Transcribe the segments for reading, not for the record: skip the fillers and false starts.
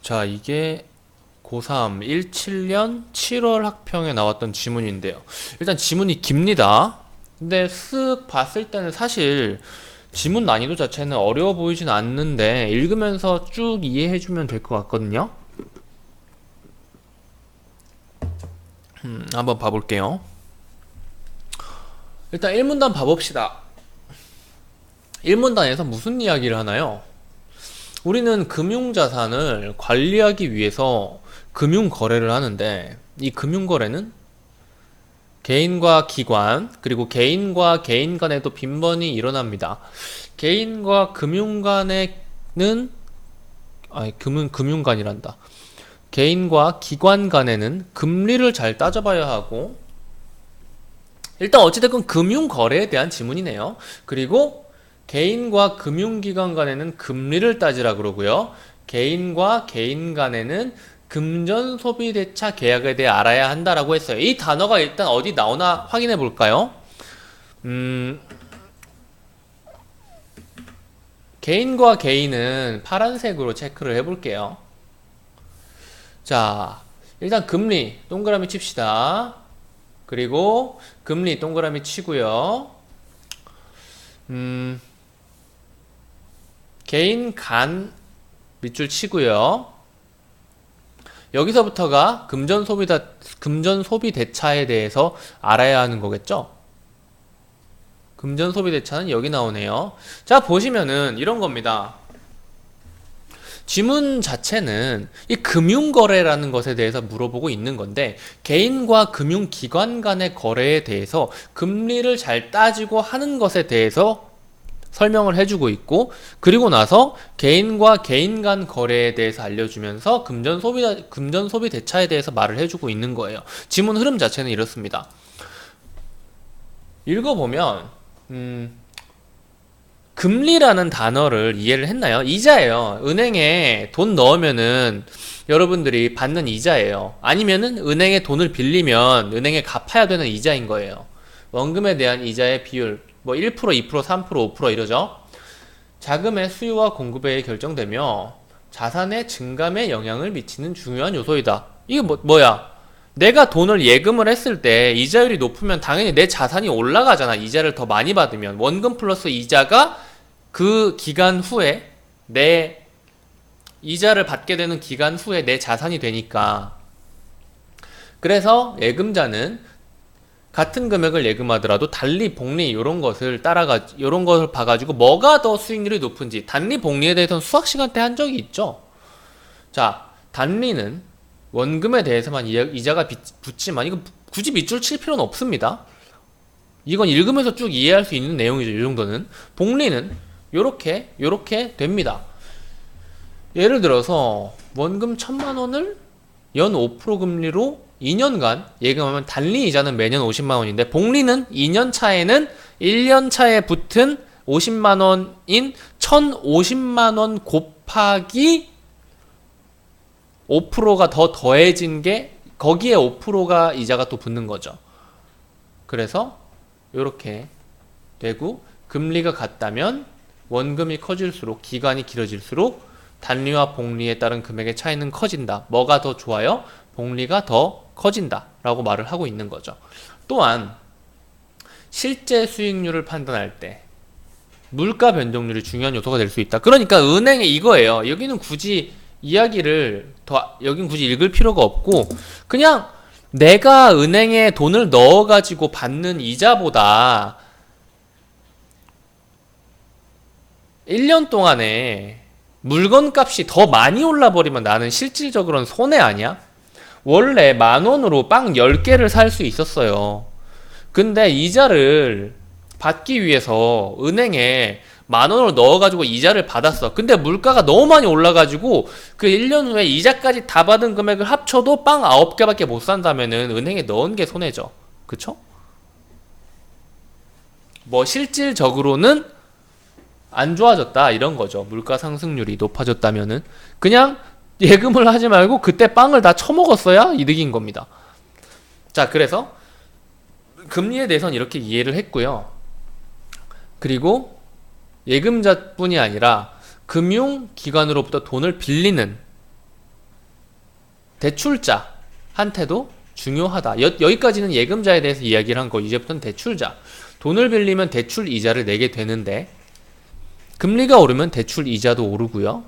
자, 이게 고3 17년 7월 학평에 나왔던 지문인데요. 일단 지문이 깁니다. 근데 쓱 봤을 때는 사실 지문 난이도 자체는 어려워 보이진 않는데 읽으면서 쭉 이해해주면 될 것 같거든요. 한번 봐볼게요. 일단 1문단 봐봅시다. 1문단에서 무슨 이야기를 하나요? 우리는 금융자산을 관리하기 위해서 금융거래를 하는데, 이 금융거래는 개인과 기관, 그리고 개인과 개인 간에도 빈번히 일어납니다. 개인과 금융 간에는, 금융간이란다. 개인과 기관 간에는 금리를 잘 따져봐야 하고, 일단 어찌됐건 금융거래에 대한 지문이네요. 그리고 개인과 금융기관 간에는 금리를 따지라 그러고요. 개인과 개인 간에는 금전소비대차 계약에 대해 알아야 한다라고 했어요. 이 단어가 일단 어디 나오나 확인해 볼까요? 개인과 개인은 파란색으로 체크를 해 볼게요. 자, 일단 금리 동그라미 칩시다. 그리고 금리 동그라미 치고요. 개인 간 밑줄 치고요. 여기서부터가 금전소비대차에 대해서 알아야 하는 거겠죠? 금전소비대차는 여기 나오네요. 자, 보시면은 이런 겁니다. 지문 자체는 이 금융거래라는 것에 대해서 물어보고 있는 건데, 개인과 금융기관 간의 거래에 대해서 금리를 잘 따지고 하는 것에 대해서 설명을 해주고 있고, 그리고 나서 개인과 개인 간 거래에 대해서 알려주면서 금전소비 대차에 대해서 말을 해주고 있는 거예요. 지문 흐름 자체는 이렇습니다. 읽어보면 금리라는 단어를 이해를 했나요? 이자예요. 은행에 돈 넣으면은 여러분들이 받는 이자예요. 아니면은 은행에 돈을 빌리면 은행에 갚아야 되는 이자인 거예요. 원금에 대한 이자의 비율 뭐 1%, 2%, 3%, 5% 이러죠. 자금의 수요와 공급에 결정되며 자산의 증감에 영향을 미치는 중요한 요소이다. 이게 뭐야? 내가 돈을 예금을 했을 때 이자율이 높으면 당연히 내 자산이 올라가잖아. 이자를 더 많이 받으면. 원금 플러스 이자가 그 기간 후에 내 이자를 받게 되는 기간 후에 내 자산이 되니까. 그래서 예금자는 같은 금액을 예금하더라도 단리, 복리 이런 것을 이런 것을 봐가지고 뭐가 더 수익률이 높은지, 단리, 복리에 대해서는 수학 시간 때 한 적이 있죠. 자, 단리는 원금에 대해서만 이자가 붙지만 이거 굳이 밑줄 칠 필요는 없습니다. 이건 읽으면서 쭉 이해할 수 있는 내용이죠. 이 정도는. 복리는 요렇게 됩니다. 예를 들어서 원금 1,000만 원을 연 5% 금리로 2년간 예금하면 단리 이자는 매년 50만 원인데, 복리는 2년 차에는 1년 차에 붙은 50만 원인 1,050만 원 곱하기 5%가 더 더해진 게 거기에 5%가 이자가 또 붙는 거죠. 그래서 이렇게 되고, 금리가 같다면 원금이 커질수록, 기간이 길어질수록 단리와 복리에 따른 금액의 차이는 커진다. 뭐가 더 좋아요? 복리가 더 커진다 라고 말을 하고 있는 거죠. 또한 실제 수익률을 판단할 때 물가 변동률이 중요한 요소가 될 수 있다. 그러니까 은행에 이거예요. 여기는 굳이 여긴 굳이 읽을 필요가 없고, 그냥 내가 은행에 돈을 넣어가지고 받는 이자보다 1년 동안에 물건 값이 더 많이 올라버리면 나는 실질적으로는 손해 아니야? 원래 10,000원으로 빵 10개를 살 수 있었어요. 근데 이자를 받기 위해서 은행에 10,000원을 넣어가지고 이자를 받았어. 근데 물가가 너무 많이 올라가지고 그 1년 후에 이자까지 다 받은 금액을 합쳐도 빵 9개밖에 못 산다면은 은행에 넣은 게 손해죠. 그쵸? 뭐 실질적으로는 안 좋아졌다 이런 거죠. 물가 상승률이 높아졌다면은 그냥 예금을 하지 말고 그때 빵을 다 처먹었어야 이득인 겁니다. 자, 그래서 금리에 대해서는 이렇게 이해를 했고요. 그리고 예금자뿐이 아니라 금융기관으로부터 돈을 빌리는 대출자한테도 중요하다. 여기까지는 예금자에 대해서 이야기를 한 거. 이제부터는 대출자. 돈을 빌리면 대출 이자를 내게 되는데 금리가 오르면 대출 이자도 오르고요.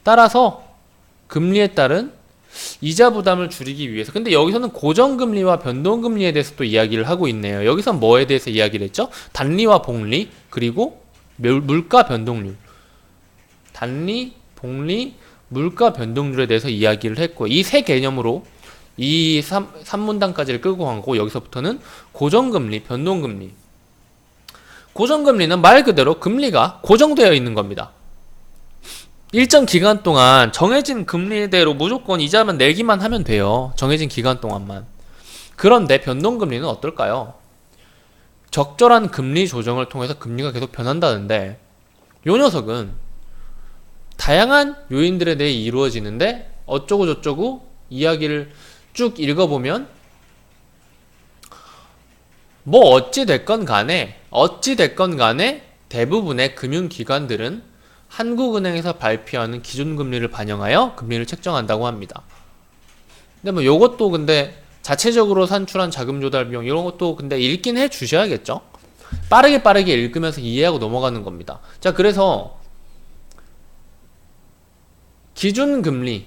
따라서 금리에 따른 이자 부담을 줄이기 위해서, 근데 여기서는 고정금리와 변동금리에 대해서 또 이야기를 하고 있네요. 여기서 뭐에 대해서 이야기를 했죠? 단리와 복리, 그리고 물가 변동률. 단리, 복리, 물가 변동률에 대해서 이야기를 했고, 이 세 개념으로 이 3문단까지를 끌고 간 거고, 여기서부터는 고정금리, 변동금리. 고정금리는 말 그대로 금리가 고정되어 있는 겁니다. 일정 기간 동안 정해진 금리대로 무조건 이자만 내기만 하면 돼요. 정해진 기간 동안만. 그런데 변동금리는 어떨까요? 적절한 금리 조정을 통해서 금리가 계속 변한다는데, 요 녀석은 다양한 요인들에 대해 이루어지는데 어쩌고 저쩌고 이야기를 쭉 읽어보면 뭐 어찌 됐건 간에 대부분의 금융기관들은 한국은행에서 발표하는 기준금리를 반영하여 금리를 책정한다고 합니다. 근데 뭐 요것도 근데 자체적으로 산출한 자금 조달 비용 이런 것도 근데 읽긴 해 주셔야겠죠. 빠르게 읽으면서 이해하고 넘어가는 겁니다. 자, 그래서 기준금리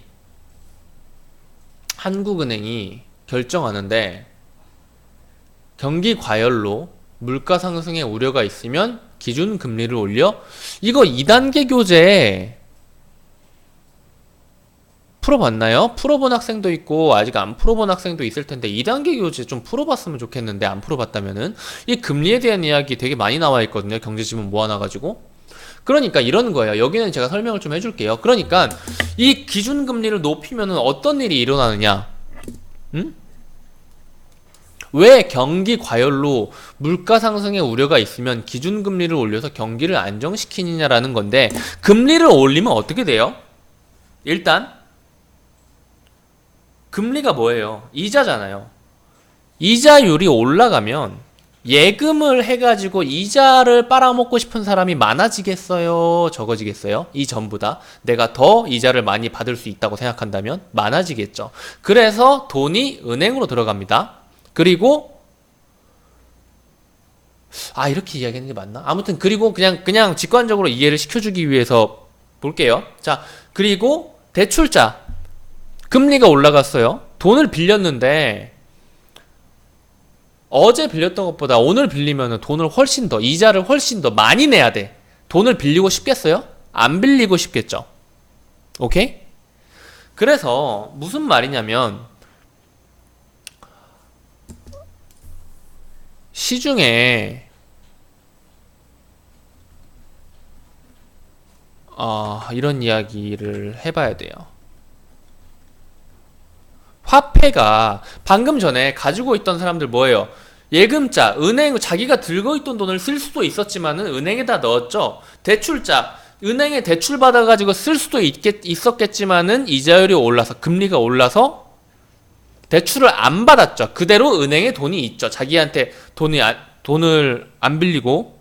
한국은행이 결정하는데 경기 과열로 물가 상승의 우려가 있으면 기준금리를 올려. 이거 2단계 교재 풀어봤나요? 풀어본 학생도 있고 아직 안 풀어본 학생도 있을 텐데 2단계 교재 좀 풀어봤으면 좋겠는데, 안 풀어봤다면은 이 금리에 대한 이야기 되게 많이 나와 있거든요. 경제지문 모아놔가지고. 그러니까 이런 거예요. 여기는 제가 설명을 좀 해줄게요. 그러니까 이 기준금리를 높이면은 어떤 일이 일어나느냐? 왜 경기 과열로 물가 상승의 우려가 있으면 기준금리를 올려서 경기를 안정시키느냐라는 건데, 금리를 올리면 어떻게 돼요? 일단 금리가 뭐예요? 이자잖아요. 이자율이 올라가면 예금을 해가지고 이자를 빨아먹고 싶은 사람이 많아지겠어요? 적어지겠어요? 이 전부 다 내가 더 이자를 많이 받을 수 있다고 생각한다면 많아지겠죠. 그래서 돈이 은행으로 들어갑니다. 그리고 이렇게 이야기하는 게 맞나? 아무튼 그리고 그냥 직관적으로 이해를 시켜주기 위해서 볼게요. 자, 그리고 대출자 금리가 올라갔어요. 돈을 빌렸는데 어제 빌렸던 것보다 오늘 빌리면 돈을 훨씬 더, 이자를 훨씬 더 많이 내야 돼. 돈을 빌리고 싶겠어요? 안 빌리고 싶겠죠. 오케이? 그래서 무슨 말이냐면 시중에 이런 이야기를 해봐야 돼요. 화폐가 방금 전에 가지고 있던 사람들 뭐예요? 예금자, 은행, 자기가 들고 있던 돈을 쓸 수도 있었지만은 은행에다 넣었죠. 대출자, 은행에 대출 받아가지고 쓸 수도 있었겠지만은 이자율이 올라서, 금리가 올라서 대출을 안 받았죠. 그대로 은행에 돈이 있죠. 자기한테 돈을 안 빌리고.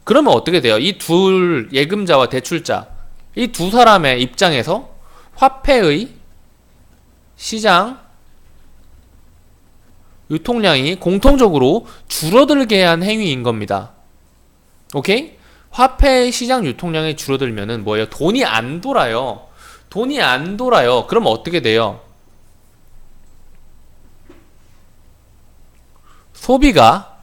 그러면 어떻게 돼요? 이 둘, 예금자와 대출자, 이 두 사람의 입장에서 화폐의 시장 유통량이 공통적으로 줄어들게 한 행위인 겁니다. 오케이? 화폐의 시장 유통량이 줄어들면은 뭐예요? 돈이 안 돌아요. 돈이 안 돌아요. 그럼 어떻게 돼요? 소비가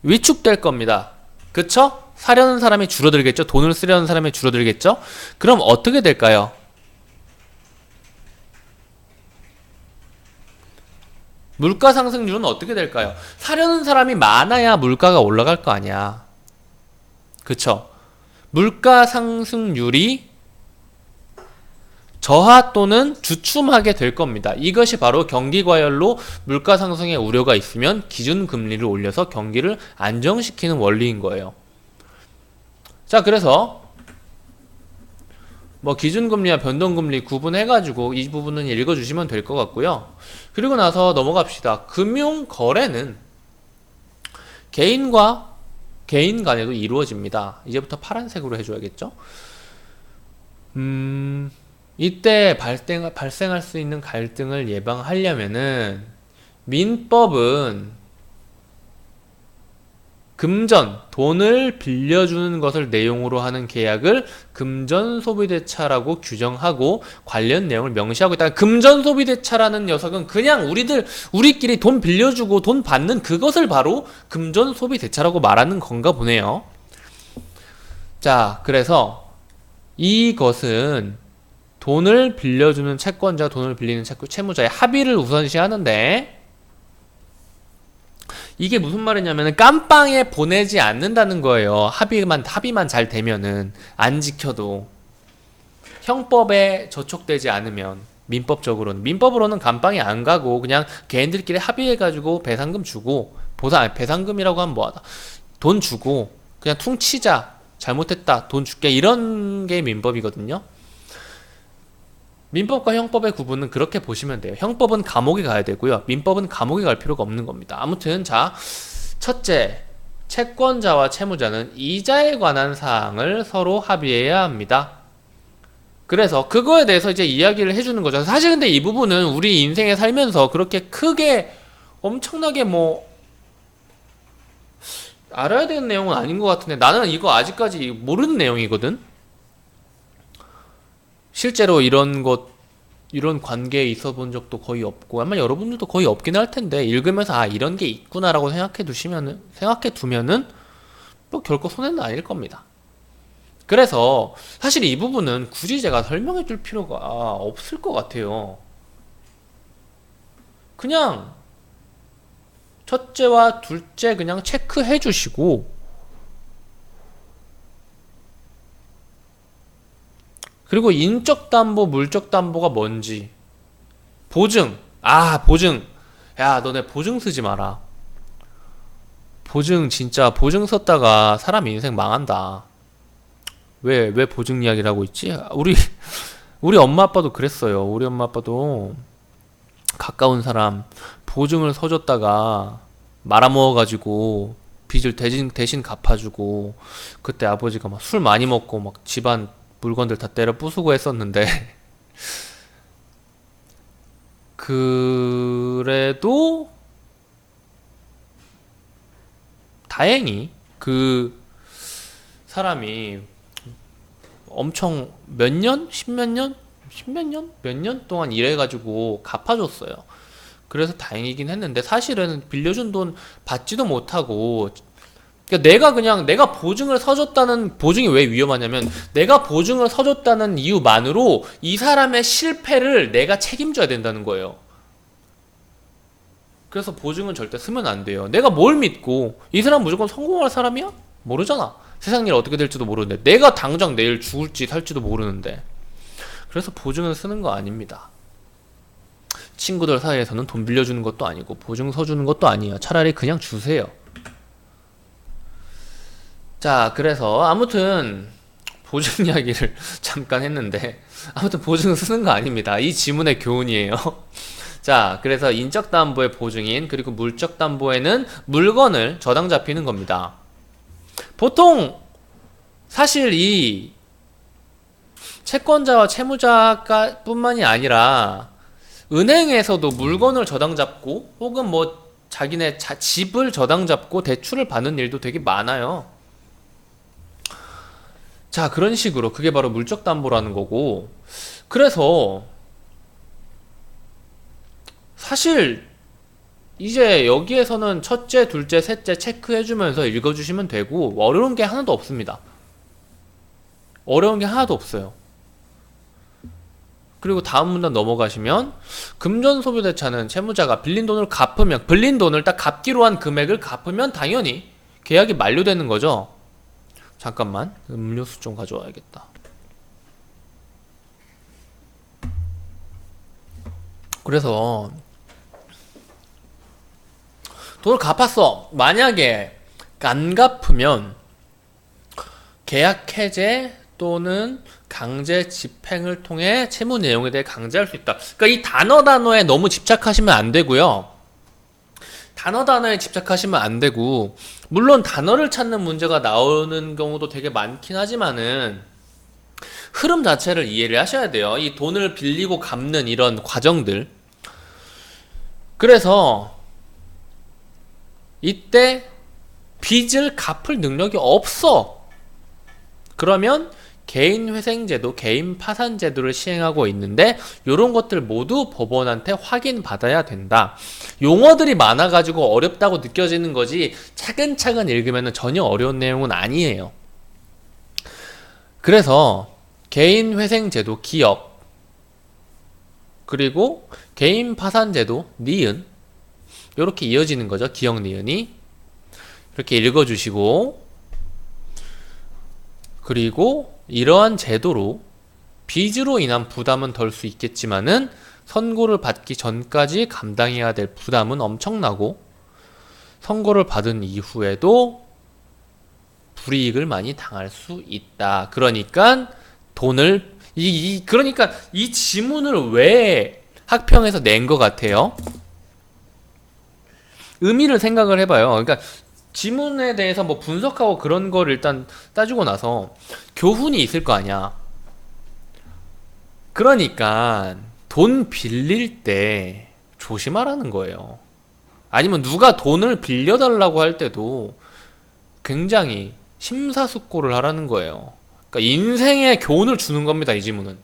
위축될 겁니다. 그쵸? 사려는 사람이 줄어들겠죠? 돈을 쓰려는 사람이 줄어들겠죠? 그럼 어떻게 될까요? 물가 상승률은 어떻게 될까요? 사려는 사람이 많아야 물가가 올라갈 거 아니야. 그쵸? 물가 상승률이 저하 또는 주춤하게 될 겁니다. 이것이 바로 경기 과열로 물가 상승의 우려가 있으면 기준금리를 올려서 경기를 안정시키는 원리인 거예요. 자, 그래서 뭐 기준금리와 변동금리 구분해가지고 이 부분은 읽어주시면 될 것 같고요. 그리고 나서 넘어갑시다. 금융거래는 개인과 개인 간에도 이루어집니다. 이제부터 파란색으로 해줘야겠죠? 이때 발생할 수 있는 갈등을 예방하려면은 민법은 금전, 돈을 빌려주는 것을 내용으로 하는 계약을 금전소비대차라고 규정하고 관련 내용을 명시하고 있다. 금전소비대차라는 녀석은 그냥 우리끼리 돈 빌려주고 돈 받는 그것을 바로 금전소비대차라고 말하는 건가 보네요. 자, 그래서 이것은 돈을 빌려주는 채권자, 돈을 빌리는 채무자의 합의를 우선시하는데, 이게 무슨 말이냐면 깜빵에 보내지 않는다는 거예요. 합의만 잘 되면은, 안 지켜도. 형법에 저촉되지 않으면, 민법으로는 깜빵에 안 가고 그냥 개인들끼리 합의해가지고 배상금 주고, 배상금이라고 하면 뭐하다, 돈 주고 그냥 퉁치자, 잘못했다 돈 줄게, 이런 게 민법이거든요. 민법과 형법의 구분은 그렇게 보시면 돼요. 형법은 감옥에 가야 되고요. 민법은 감옥에 갈 필요가 없는 겁니다. 아무튼 자, 첫째, 채권자와 채무자는 이자에 관한 사항을 서로 합의해야 합니다. 그래서 그거에 대해서 이제 이야기를 해주는 거죠. 사실 근데 이 부분은 우리 인생에 살면서 그렇게 크게 엄청나게 뭐 알아야 되는 내용은 아닌 것 같은데, 나는 이거 아직까지 모르는 내용이거든. 실제로 이런 관계에 있어 본 적도 거의 없고, 아마 여러분들도 거의 없긴 할 텐데, 읽으면서 아, 이런 게 있구나라고 생각해 두면은, 뭐 결코 손해는 아닐 겁니다. 그래서, 사실 이 부분은 굳이 제가 설명해 줄 필요가 없을 것 같아요. 그냥, 첫째와 둘째 그냥 체크해 주시고, 그리고 인적담보, 물적담보가 뭔지, 보증. 보증. 야, 너네 보증 쓰지 마라. 보증 썼다가 사람 인생 망한다. 왜 보증 이야기를 하고 있지? 우리 엄마 아빠도 그랬어요. 우리 엄마 아빠도 가까운 사람 보증을 서줬다가 말아먹어가지고 빚을 대신 갚아주고, 그때 아버지가 막 술 많이 먹고 막 집안 물건들 다 때려 부수고 했었는데, 그래도 다행히 그 사람이 엄청 몇 년? 십몇 년? 몇 년 동안 일해가지고 갚아줬어요. 그래서 다행이긴 했는데, 사실은 빌려준 돈 받지도 못하고, 그러니까 내가 보증을 서줬다는, 보증이 왜 위험하냐면 내가 보증을 서줬다는 이유만으로 이 사람의 실패를 내가 책임져야 된다는 거예요. 그래서 보증은 절대 쓰면 안 돼요. 내가 뭘 믿고, 이 사람 무조건 성공할 사람이야? 모르잖아. 세상 일 어떻게 될지도 모르는데, 내가 당장 내일 죽을지 살지도 모르는데. 그래서 보증을 쓰는 거 아닙니다. 친구들 사이에서는 돈 빌려주는 것도 아니고 보증 서주는 것도 아니에요. 차라리 그냥 주세요. 자, 그래서 아무튼 보증 이야기를 잠깐 했는데, 아무튼 보증은 쓰는 거 아닙니다. 이 지문의 교훈이에요. 자, 그래서 인적담보의 보증인, 그리고 물적담보에는 물건을 저당 잡히는 겁니다. 보통 사실 이 채권자와 채무자가 뿐만이 아니라 은행에서도 물건을 저당 잡고, 혹은 뭐 자기네 집을 저당 잡고 대출을 받는 일도 되게 많아요. 자, 그런 식으로 그게 바로 물적담보라는 거고, 그래서 사실 이제 여기에서는 첫째, 둘째, 셋째 체크해주면서 읽어주시면 되고, 어려운 게 하나도 없습니다. 어려운 게 하나도 없어요. 그리고 다음 문단 넘어가시면, 금전소비대차는 채무자가 빌린 돈을 딱 갚기로 한 금액을 갚으면 당연히 계약이 만료되는 거죠. 잠깐만, 음료수 좀 가져와야겠다. 그래서 돈을 갚았어. 만약에 안 갚으면 계약 해제 또는 강제 집행을 통해 채무 내용에 대해 강제할 수 있다. 그러니까 이 단어에 너무 집착하시면 안 되고요. 단어에 집착하시면 안 되고, 물론 단어를 찾는 문제가 나오는 경우도 되게 많긴 하지만은, 흐름 자체를 이해를 하셔야 돼요. 이 돈을 빌리고 갚는 이런 과정들. 그래서 이때 빚을 갚을 능력이 없어. 그러면 개인회생제도, 개인파산제도를 시행하고 있는데 이런 것들 모두 법원한테 확인받아야 된다. 용어들이 많아가지고 어렵다고 느껴지는 거지 차근차근 읽으면 전혀 어려운 내용은 아니에요. 그래서 개인회생제도, 기역, 그리고 개인파산제도, 니은, 이렇게 이어지는 거죠. 기역, 니은이. 이렇게 읽어주시고, 그리고 이러한 제도로 빚으로 인한 부담은 덜 수 있겠지만은 선고를 받기 전까지 감당해야 될 부담은 엄청나고 선고를 받은 이후에도 불이익을 많이 당할 수 있다. 그러니까 돈을 그러니까 이 지문을 왜 학평에서 낸 것 같아요? 의미를 생각을 해봐요. 그러니까 지문에 대해서 뭐 분석하고 그런 거를 일단 따지고 나서 교훈이 있을 거 아니야. 그러니까 돈 빌릴 때 조심하라는 거예요. 아니면 누가 돈을 빌려달라고 할 때도 굉장히 심사숙고를 하라는 거예요. 그러니까 인생의 교훈을 주는 겁니다, 이 지문은.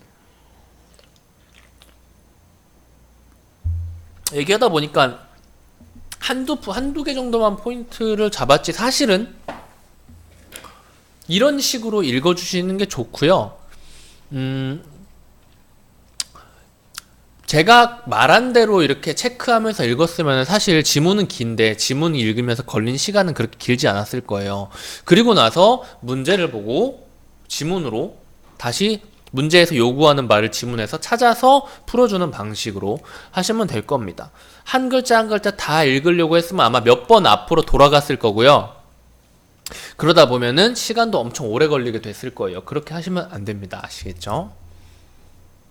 얘기하다 보니까 한두 개 정도만 포인트를 잡았지, 사실은 이런 식으로 읽어주시는 게 좋고요. 제가 말한 대로 이렇게 체크하면서 읽었으면 사실 지문은 긴데 지문 읽으면서 걸린 시간은 그렇게 길지 않았을 거예요. 그리고 나서 문제를 보고 지문으로 다시 문제에서 요구하는 말을 지문에서 찾아서 풀어주는 방식으로 하시면 될 겁니다. 한 글자 한 글자 다 읽으려고 했으면 아마 몇 번 앞으로 돌아갔을 거고요. 그러다 보면은 시간도 엄청 오래 걸리게 됐을 거예요. 그렇게 하시면 안 됩니다. 아시겠죠?